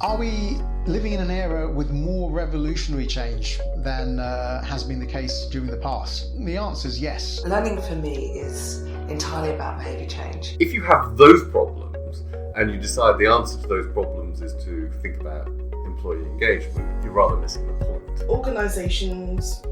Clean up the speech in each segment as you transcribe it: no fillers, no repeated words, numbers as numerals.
Are we living in an era with more revolutionary change than has been the case during the past? The answer is yes. Learning for me is entirely about behaviour change. If you have those problems and you decide the answer to those problems is to think about employee engagement, you're rather missing the point. Organisations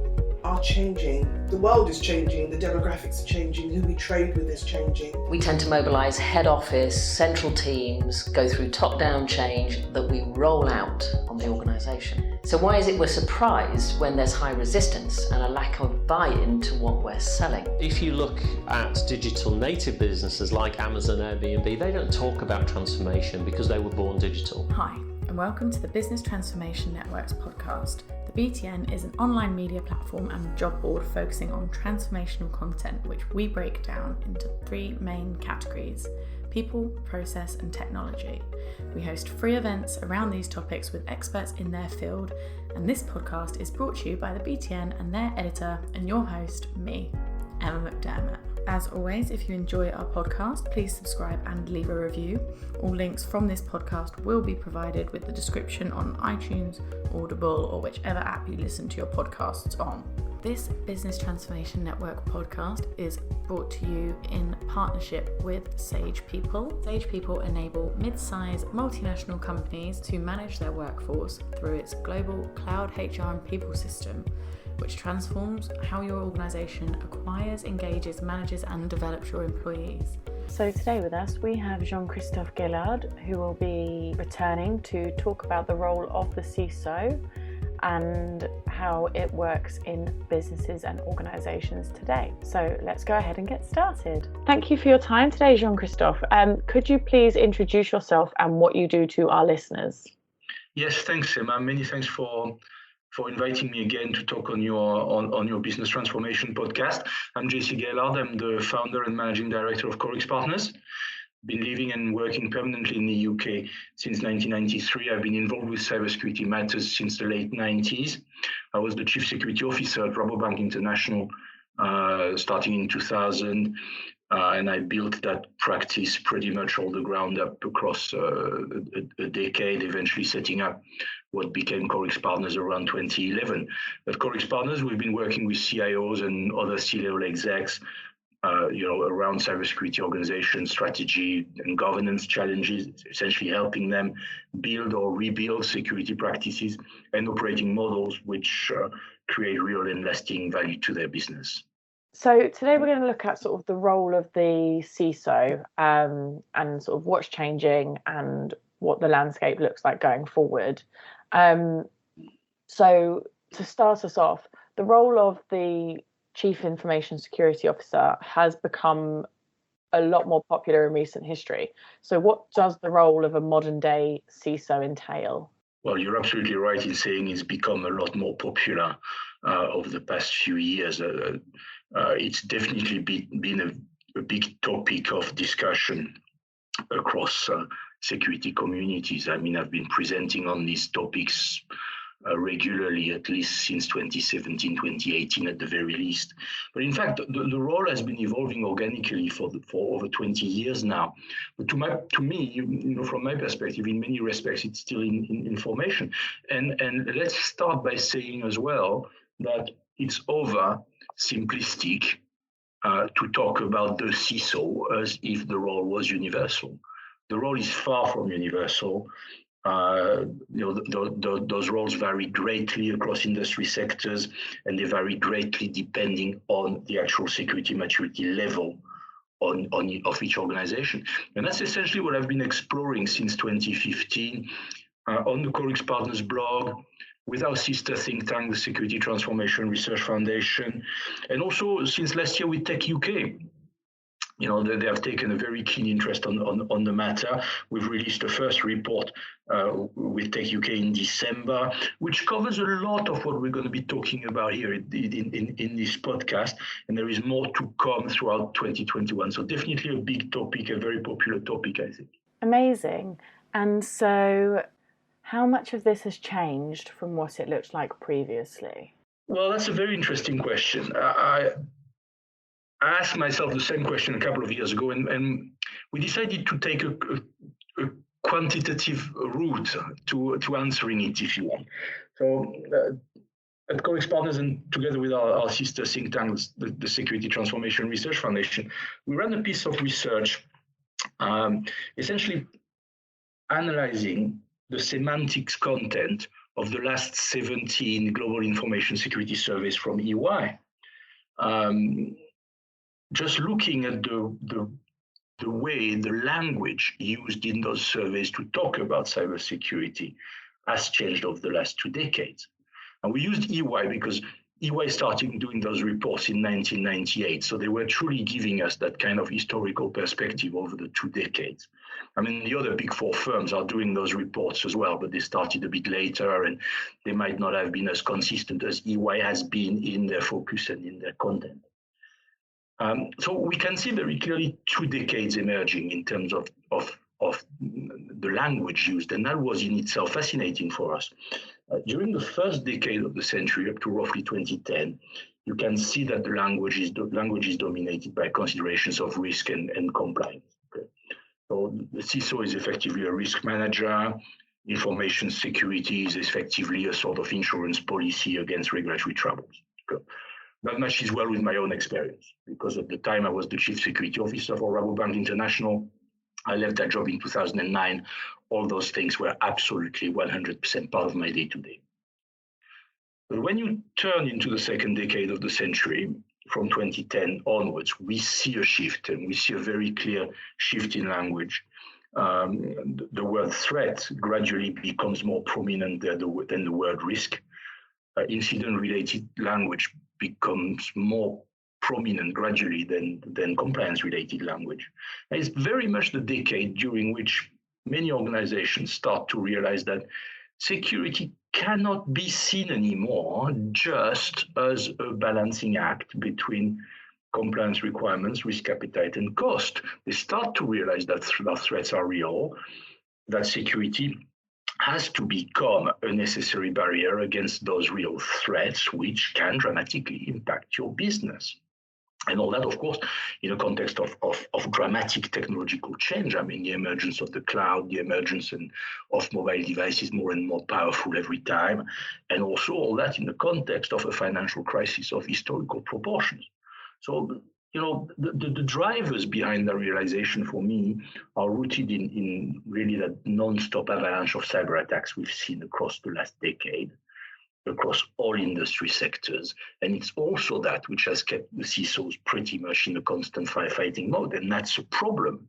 are changing. The world is changing, the demographics are changing, who we trade with is changing. We tend to mobilise head office, central teams, go through top-down change that we roll out on the organisation. So why is it we're surprised when there's high resistance and a lack of buy-in to what we're selling? If you look at digital native businesses like Amazon, Airbnb, they don't talk about transformation because they were born digital. Hi, and welcome to the Business Transformation Network's podcast. The BTN is an online media platform and job board focusing on transformational content, which we break down into three main categories: people, process, and technology. We host free events around these topics with experts in their field, and this podcast is brought to you by the BTN and their editor and your host, me, Emma McDermott. As always, if you enjoy our podcast, please subscribe and leave a review. All links from this podcast will be provided with the description on iTunes, Audible, or whichever app you listen to your podcasts on. This Business Transformation Network podcast is brought to you in partnership with Sage People. Sage People enable mid-size multinational companies to manage their workforce through its global cloud HR and people system, which transforms how your organisation acquires, engages, manages and develops your employees. So today with us we have Jean-Christophe Gaillard, who will be returning to talk about the role of the CISO and how it works in businesses and organisations today. So let's go ahead and get started. Thank you for your time today, Jean-Christophe. Could you please introduce yourself and what you do to our listeners? Yes, thanks, Emma. Many thanks for inviting me again to talk on your business transformation podcast. I'm JC Gaillard. I'm the founder and managing director of Corix Partners. Been living and working permanently in the UK since 1993. I've been involved with cybersecurity matters since the late 90s. I was the chief security officer at Rabobank International starting in 2000. And I built that practice pretty much all the ground up across a decade, eventually setting up what became Corix Partners around 2011. At Corix Partners, we've been working with CIOs and other C-level execs, around cybersecurity organization strategy and governance challenges, essentially helping them build or rebuild security practices and operating models which create real and lasting value to their business. So today we're going to look at sort of the role of the CISO and sort of what's changing and what the landscape looks like going forward. So to start us off, the role of the Chief Information Security Officer has become a lot more popular in recent history. So what does the role of a modern day CISO entail? Well, you're absolutely right in saying it's become a lot more popular over the past few years. It's definitely been a big topic of discussion across security communities. I mean, I've been presenting on these topics regularly, at least since 2017, 2018 at the very least. But in fact, the role has been evolving organically for over 20 years now. But to me, from my perspective, in many respects, it's still in formation. And let's start by saying as well that it's over simplistic to talk about the CISO as if the role was universal. The role is far from universal. Those roles vary greatly across industry sectors, and they vary greatly depending on the actual security maturity level of each organization. And that's essentially what I've been exploring since 2015 on the Corix Partners blog, with our sister think tank, the Security Transformation Research Foundation, and also since last year with Tech UK. They have taken a very keen interest on the matter. We've released the first report with Tech UK in December, which covers a lot of what we're going to be talking about here in this podcast. And there is more to come throughout 2021. So definitely a big topic, a very popular topic, I think. Amazing. And so how much of this has changed from what it looked like previously? Well, that's a very interesting question. I asked myself the same question a couple of years ago, and we decided to take a quantitative route to answering it, if you want. So at Corix Partners, and together with our sister think tank, the Security Transformation Research Foundation, we ran a piece of research essentially analyzing the semantics content of the last 17 global information security surveys from EY. Just looking at the way the language used in those surveys to talk about cybersecurity has changed over the last 2 decades. And we used EY because EY started doing those reports in 1998. So they were truly giving us that kind of historical perspective over the 2 decades. I mean, the other big 4 firms are doing those reports as well, but they started a bit later and they might not have been as consistent as EY has been in their focus and in their content. So we can see very clearly 2 decades emerging in terms of the language used, and that was in itself fascinating for us. During the first decade of the century, up to roughly 2010, you can see that the language is dominated by considerations of risk and compliance. Okay? So the CISO is effectively a risk manager. Information security is effectively a sort of insurance policy against regulatory troubles. Okay? That matches well with my own experience, because at the time I was the chief security officer for Rabobank International. I left that job in 2009. All those things were absolutely 100% part of my day-to-day. But when you turn into the second decade of the century, from 2010 onwards, we see a shift, and we see a very clear shift in language. The word threat gradually becomes more prominent than the word risk. Incident-related language becomes more prominent gradually than compliance-related language. And it's very much the decade during which many organizations start to realize that security cannot be seen anymore just as a balancing act between compliance requirements, risk appetite, and cost. They start to realize that threats are real, that security has to become a necessary barrier against those real threats, which can dramatically impact your business. And all that, of course, in a context of dramatic technological change. I mean, the emergence of the cloud, the emergence of mobile devices more and more powerful every time, and also all that in the context of a financial crisis of historical proportions. So, you know, the drivers behind the realization for me are rooted in really that non-stop avalanche of cyber attacks we've seen across the last decade, across all industry sectors. And it's also that which has kept the CISOs pretty much in a constant firefighting mode. And that's a problem.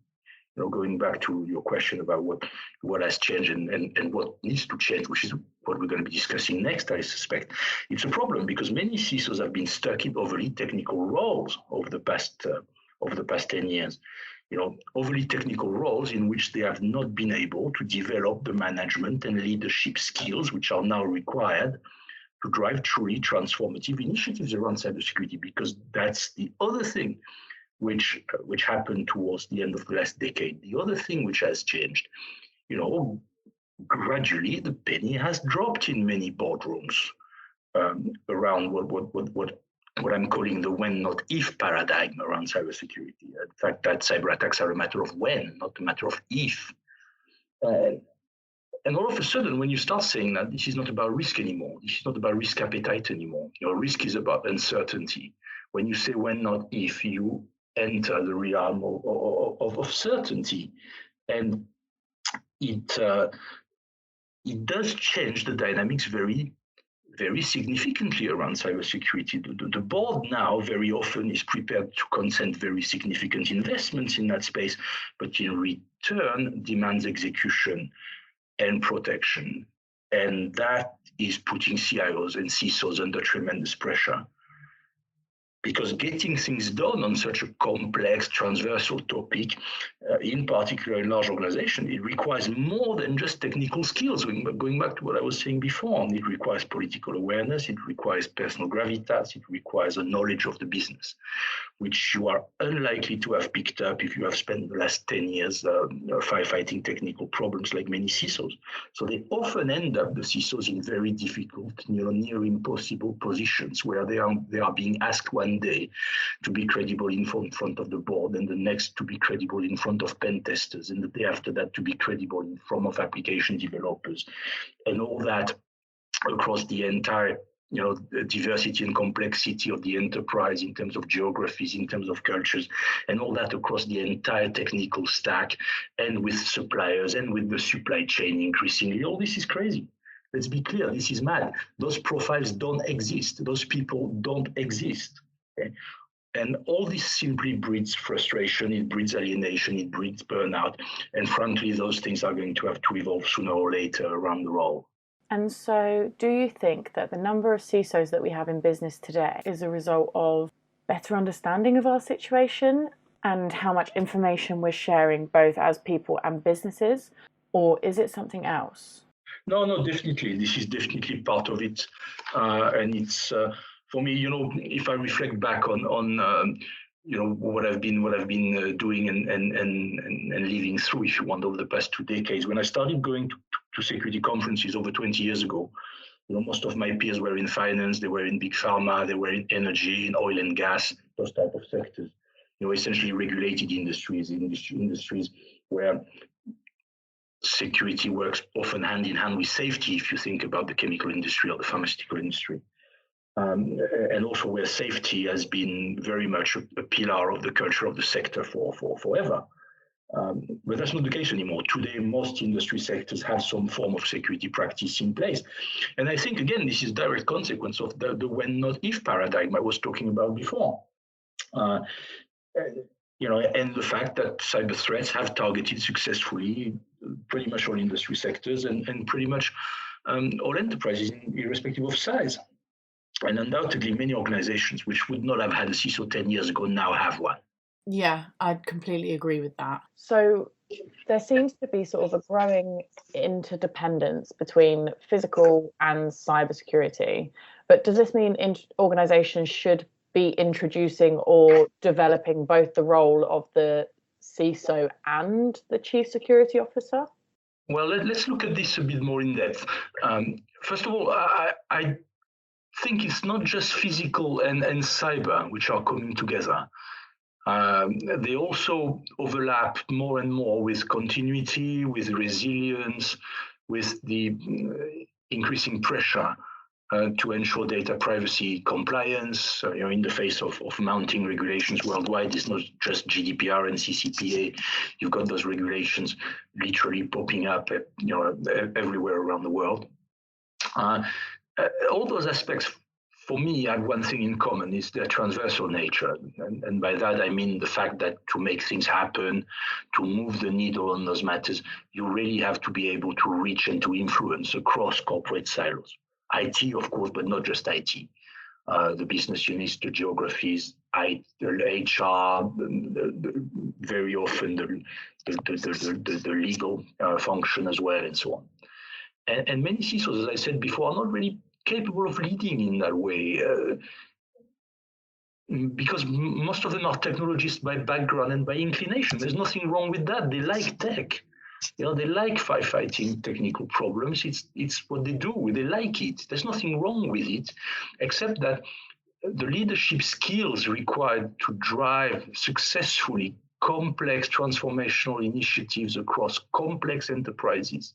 You know, going back to your question about what has changed and what needs to change, which is what we're going to be discussing next, I suspect. It's a problem because many CISOs have been stuck in overly technical roles over the past 10 years. You know, overly technical roles in which they have not been able to develop the management and leadership skills which are now required to drive truly transformative initiatives around cybersecurity, because that's the other thing which happened towards the end of the last decade. The other thing which has changed, you know, gradually the penny has dropped in many boardrooms around what I'm calling the when not if paradigm around cybersecurity. In fact, that cyber attacks are a matter of when, not a matter of if. And all of a sudden, when you start saying that this is not about risk anymore, this is not about risk appetite anymore, your risk is about uncertainty. When you say when not if, you enter the realm of certainty. And it does change the dynamics very, very significantly around cybersecurity. The board now very often is prepared to consent very significant investments in that space, but in return demands execution and protection. And that is putting CIOs and CISOs under tremendous pressure. Because getting things done on such a complex, transversal topic, in particular in large organizations, it requires more than just technical skills. Going back to what I was saying before, it requires political awareness, it requires personal gravitas, it requires a knowledge of the business. which you are unlikely to have picked up if you have spent the last 10 years firefighting technical problems like many CISOs. So they often end up, the CISOs, in very difficult, near impossible positions where they are being asked one day to be credible in front of the board, and the next to be credible in front of pen testers, and the day after that to be credible in front of application developers, and all that across the entire diversity and complexity of the enterprise in terms of geographies, in terms of cultures, and all that across the entire technical stack, and with suppliers and with the supply chain increasingly. All this is crazy. Let's be clear, this is mad. Those profiles don't exist. Those people don't exist. Okay? And all this simply breeds frustration, it breeds alienation, it breeds burnout. And frankly, those things are going to have to evolve sooner or later around the world. And so do you think that the number of CISOs that we have in business today is a result of better understanding of our situation and how much information we're sharing both as people and businesses, or is it something else? No, definitely. This is definitely part of it. And it's, for me, if I reflect back on what I've been doing and living through, if you want, over the past 2 decades. When I started going to security conferences over 20 years ago, most of my peers were in finance, they were in big pharma, they were in energy, in oil and gas, those type of sectors. Essentially regulated industries where security works often hand in hand with safety, if you think about the chemical industry or the pharmaceutical industry. And also where safety has been very much a pillar of the culture of the sector for forever. But that's not the case anymore. Today, most industry sectors have some form of security practice in place. And I think, again, this is a direct consequence of the when, not if paradigm I was talking about before. And the fact that cyber threats have targeted successfully pretty much all industry sectors and pretty much all enterprises, irrespective of size. And undoubtedly, many organizations which would not have had a CISO 10 years ago now have one. Yeah, I'd completely agree with that. So there seems to be sort of a growing interdependence between physical and cybersecurity. But does this mean organizations should be introducing or developing both the role of the CISO and the Chief Security Officer? Well, let's look at this a bit more in depth. First of all, I think it's not just physical and cyber which are coming together. They also overlap more and more with continuity, with resilience, with the increasing pressure to ensure data privacy compliance. In the face of mounting regulations worldwide, it's not just GDPR and CCPA. You've got those regulations literally popping up, everywhere around the world. All those aspects, for me, have one thing in common, is their transversal nature. And by that, I mean the fact that to make things happen, to move the needle on those matters, you really have to be able to reach and to influence across corporate silos. IT, of course, but not just IT. The business units, the geographies, the HR, very often the legal function as well, and so on. And many CISOs, as I said before, are not really capable of leading in that way because most of them are technologists by background and by inclination. There's nothing wrong with that. They like tech. They like firefighting technical problems. It's what they do. They like it. There's nothing wrong with it, except that the leadership skills required to drive successfully complex transformational initiatives across complex enterprises.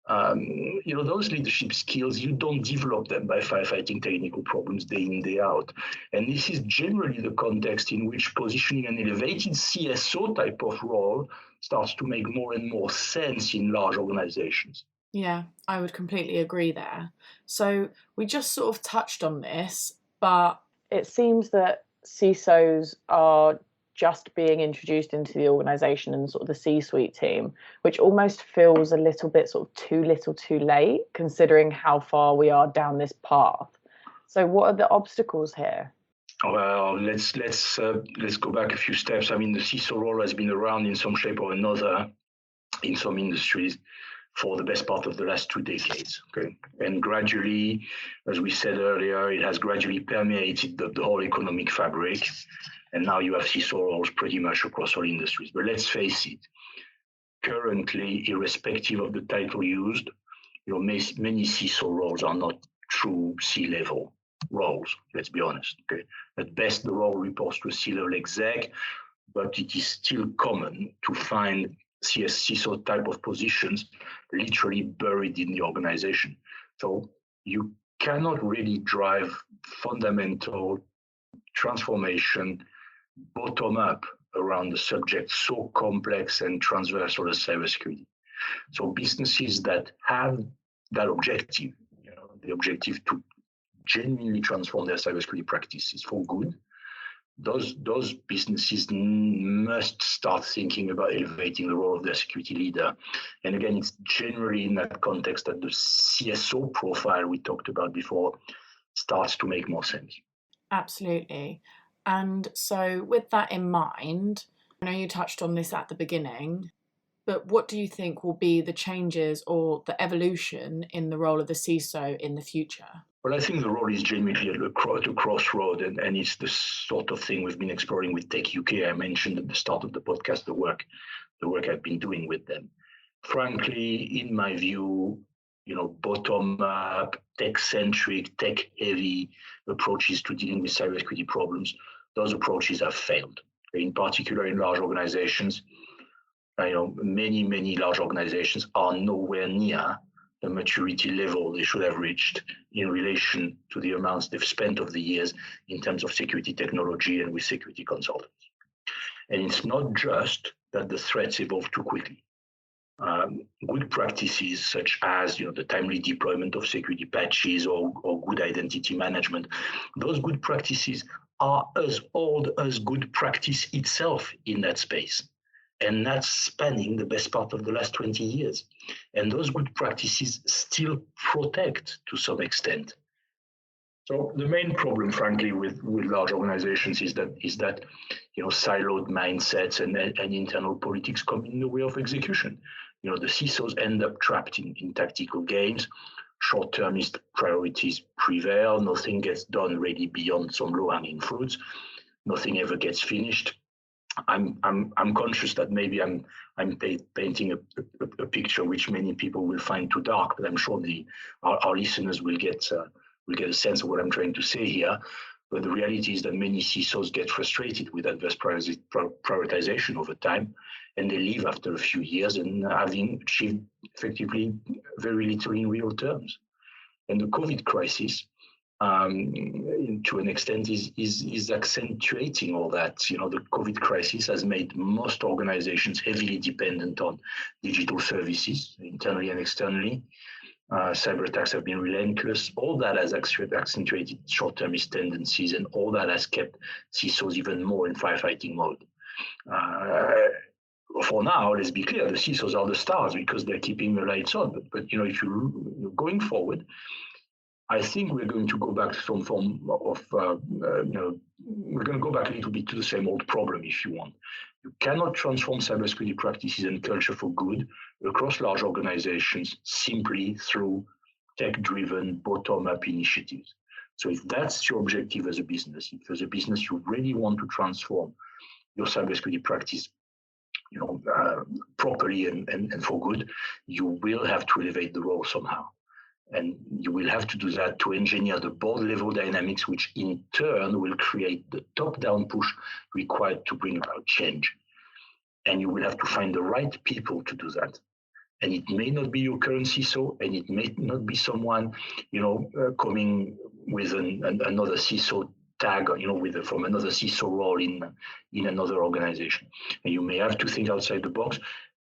Those leadership skills, you don't develop them by firefighting technical problems day in, day out. And this is generally the context in which positioning an elevated CSO type of role starts to make more and more sense in large organizations. Yeah, I would completely agree there. So we just sort of touched on this, but it seems that CISOs are just being introduced into the organization and sort of the C-suite team, which almost feels a little bit sort of too little too late, considering how far we are down this path. So what are the obstacles here? Well, let's go back a few steps. I mean, the CISO role has been around in some shape or another in some industries for the best part of the last 2 decades. Okay, and gradually, as we said earlier, it has gradually permeated the whole economic fabric, and now you have CISO roles pretty much across all industries. But let's face it, currently, irrespective of the title used, many CISO roles are not true C-level roles. Let's be honest. Okay, at best, the role reports to a C-level exec, but it is still common to find CISO type of positions literally buried in the organization. So you cannot really drive fundamental transformation bottom up around a subject so complex and transversal as cybersecurity. So businesses that have that objective, the objective to genuinely transform their cybersecurity practices for good, those businesses must start thinking about elevating the role of their security leader. And again, it's generally in that context that the CSO profile we talked about before starts to make more sense. Absolutely. And so with that in mind, I know you touched on this at the beginning, but what do you think will be the changes or the evolution in the role of the CISO in the future? Well, I think the role is genuinely at a crossroad, and it's the sort of thing we've been exploring with Tech UK. I mentioned at the start of the podcast the work I've been doing with them. Frankly, in my view, bottom-up, tech-centric, tech-heavy approaches to dealing with cybersecurity problems, those approaches have failed. In particular, in large organizations, many large organizations are nowhere near the maturity level they should have reached in relation to the amounts they've spent over the years in terms of security technology and with security consultants. And it's not just that the threats evolve too quickly. Good practices such as the timely deployment of security patches or good identity management, those good practices are as old as good practice itself in that space. And that's spanning the best part of the last 20 years. And those good practices still protect to some extent. So the main problem, frankly, with large organizations is that siloed mindsets and internal politics come in the way of execution. The CISOs end up trapped in tactical games. Short-termist priorities prevail. Nothing gets done really beyond some low-hanging fruits. Nothing ever gets finished. I'm conscious that maybe I'm painting a picture which many people will find too dark, but I'm sure our listeners will get a sense of what I'm trying to say here. But the reality is that many CISOs get frustrated with adverse prioritization over time, and they leave after a few years and having achieved effectively very little in real terms. And the COVID crisis, to an extent, is accentuating all that. The COVID crisis has made most organizations heavily dependent on digital services, internally and externally. Cyber attacks have been relentless. All that has accentuated short-termist tendencies, and all that has kept CISOs even more in firefighting mode. For now, let's be clear, the CISOs are the stars because they're keeping the lights on. But if you're going forward, I think we're going to go back to some form of, we're going to go back a little bit to the same old problem, if you want. You cannot transform cybersecurity practices and culture for good across large organizations simply through tech-driven, bottom-up initiatives. So if that's your objective as a business, if as a business you really want to transform your cybersecurity practice, properly and for good, you will have to elevate the role somehow. And you will have to do that to engineer the board level dynamics, which in turn will create the top-down push required to bring about change. And you will have to find the right people to do that. And it may not be your current CISO, and it may not be someone, coming with another CISO tag, from another CISO role in another organization. And you may have to think outside the box,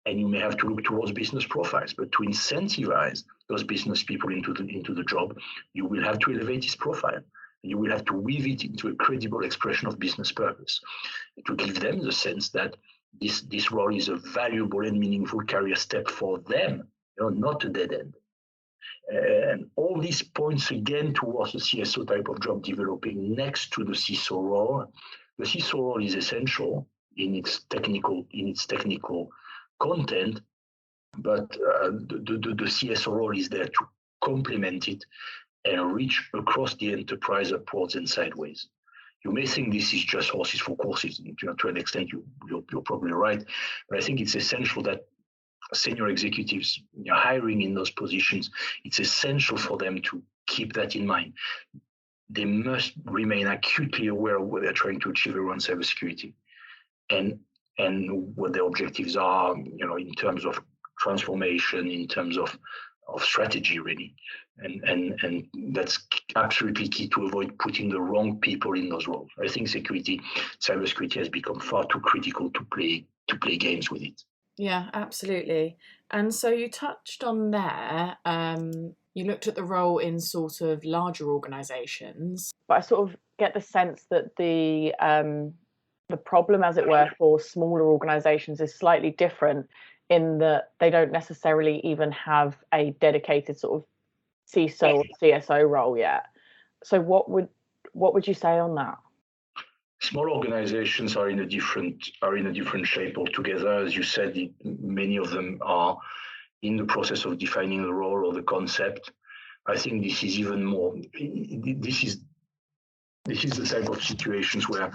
and you may have to look towards business profiles. But to incentivize those business people into the job, you will have to elevate his profile. You will have to weave it into a credible expression of business purpose to give them the sense that this role is a valuable and meaningful career step for them, not a dead end. And all these points again towards the CSO type of job developing next to the CISO role. The CISO role is essential in its technical content, but the CSO role is there to complement it and reach across the enterprise upwards and sideways. You may think this is just horses for courses. To an extent, you're probably right. But I think it's essential that senior executives hiring in those positions, it's essential for them to keep that in mind. They must remain acutely aware of what they're trying to achieve around cybersecurity and what their objectives are, in terms of transformation, in terms of strategy, really. And that's absolutely key to avoid putting the wrong people in those roles. I think cybersecurity has become far too critical to play games with it. Yeah, absolutely. And so you touched on there, you looked at the role in sort of larger organisations, but I sort of get the sense that the problem, as it were, for smaller organisations is slightly different in that they don't necessarily even have a dedicated sort of CISO or CSO role yet. So what would you say on that? Small organizations are in a different shape altogether. As you said, many of them are in the process of defining the role or the concept. I think this is even more. This is the type of situations where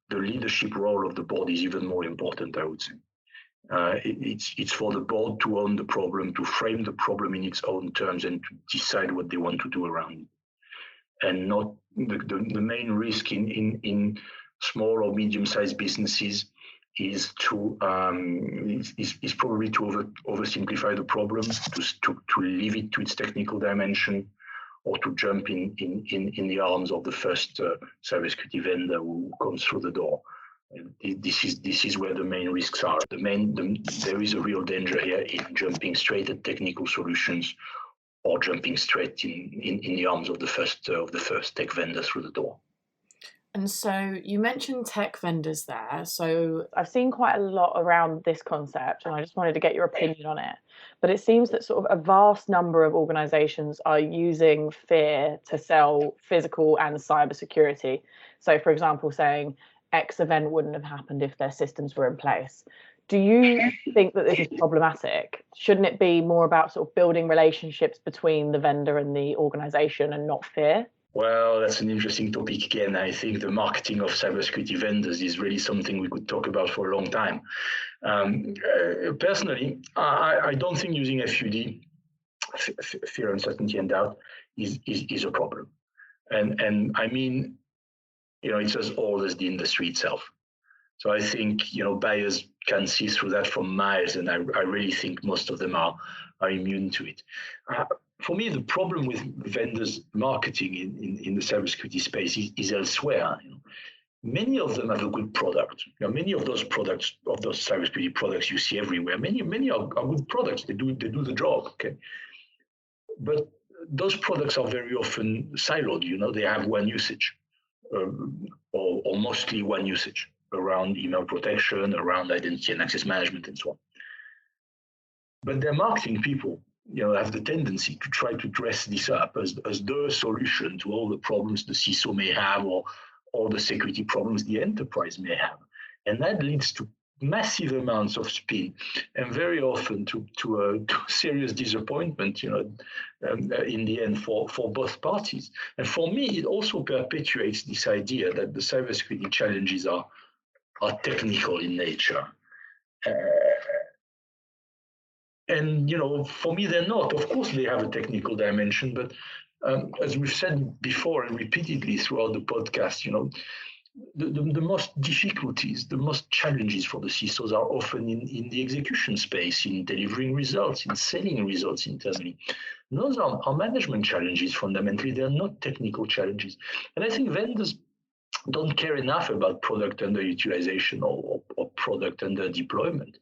the leadership role of the board is even more important, I would say. It's for the board to own the problem, to frame the problem in its own terms, and to decide what they want to do around it. And not the main risk in small or medium-sized businesses is probably to oversimplify the problem, to leave it to its technical dimension, or to jump in the arms of the first cybersecurity vendor who comes through the door. This is where the main risks are. There is a real danger here in jumping straight at technical solutions, or jumping straight in the arms of the first tech vendor through the door. And so you mentioned tech vendors there. So I've seen quite a lot around this concept, and I just wanted to get your opinion on it. But it seems that sort of a vast number of organizations are using fear to sell physical and cybersecurity. So, for example, saying X event wouldn't have happened if their systems were in place. Do you think that this is problematic? Shouldn't it be more about sort of building relationships between the vendor and the organization and not fear? Well, that's an interesting topic again. I think the marketing of cybersecurity vendors is really something we could talk about for a long time. Personally, I don't think using FUD, fear, uncertainty, and doubt, is a problem. And I mean, it's as old as the industry itself. So I think, buyers can see through that for miles, and I really think most of them are immune to it. For me, the problem with vendors' marketing in the cybersecurity space is elsewhere. Many of them have a good product. Many of those products, of those cybersecurity products you see everywhere, many are good products. They do the job, okay? But those products are very often siloed. They have one usage, or mostly one usage around email protection, around identity and access management, and so on. But their marketing people, have the tendency to try to dress this up as the solution to all the problems the CISO may have, or all the security problems the enterprise may have. And that leads to massive amounts of spin, and very often to serious disappointment, in the end for both parties. And for me, it also perpetuates this idea that the cybersecurity challenges are technical in nature. And, for me, they're not. Of course, they have a technical dimension, but as we've said before and repeatedly throughout the podcast, the most difficulties, the most challenges for the CISOs are often in the execution space, in delivering results, in selling results internally. Those are management challenges fundamentally. They're not technical challenges. And I think vendors don't care enough about product underutilization or product under deployment.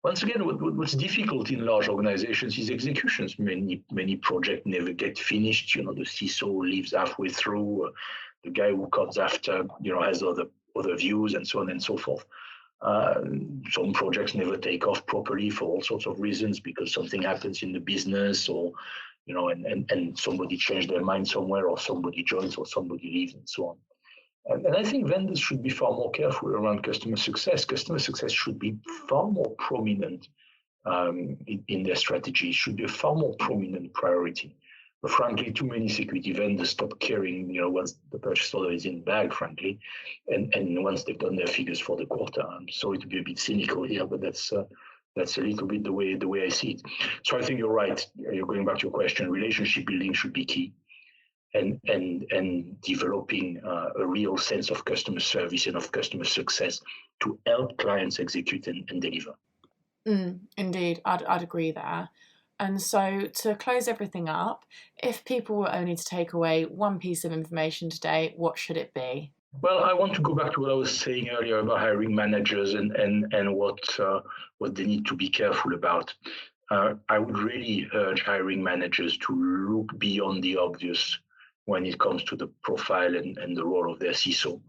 Once again, what's difficult in large organizations is executions. Many projects never get finished. The CISO leaves halfway through. The guy who comes after, has other views, and so on and so forth. Some projects never take off properly for all sorts of reasons, because something happens in the business, or and somebody changed their mind somewhere, or somebody joins, or somebody leaves, and so on. And I think vendors should be far more careful around customer success. Customer success should be far more prominent in their strategy should be a far more prominent priority. But frankly, too many security vendors stop caring, once the purchase order is in the bag, frankly, and once they've done their figures for the quarter. I'm sorry to be a bit cynical here, but that's a little bit the way I see it. So I think you're right. You're going back to your question. Relationship building should be key, and developing a real sense of customer service and of customer success to help clients execute and deliver. Indeed, I'd agree there. And so to close everything up, if people were only to take away one piece of information today, what should it be? Well, I want to go back to what I was saying earlier about hiring managers and what they need to be careful about. I would really urge hiring managers to look beyond the obvious when it comes to the profile and the role of their CISO,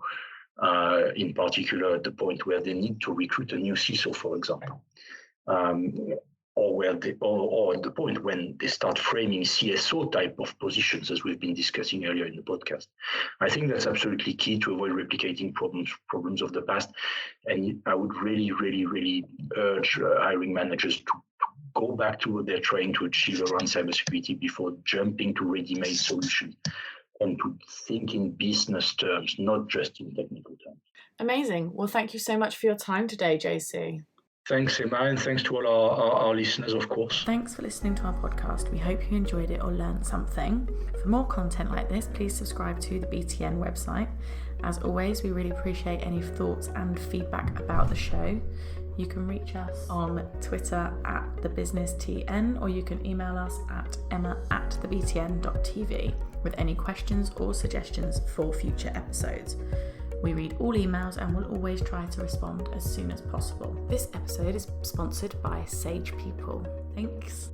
in particular at the point where they need to recruit a new CISO, for example. Or at the point when they start framing CSO type of positions, as we've been discussing earlier in the podcast. I think that's absolutely key to avoid replicating problems of the past. And I would really, really, really urge hiring managers to go back to what they're trying to achieve around cybersecurity before jumping to ready-made solutions, and to think in business terms, not just in technical terms. Amazing. Well, thank you so much for your time today, JC. Thanks, Emma, and thanks to all our listeners, of course. Thanks for listening to our podcast. We hope you enjoyed it or learned something. For more content like this, please subscribe to the BTN website. As always, we really appreciate any thoughts and feedback about the show. You can reach us on Twitter @thebusinesstn, or you can email us at emma@thebtn.tv with any questions or suggestions for future episodes. We read all emails and will always try to respond as soon as possible. This episode is sponsored by Sage People. Thanks.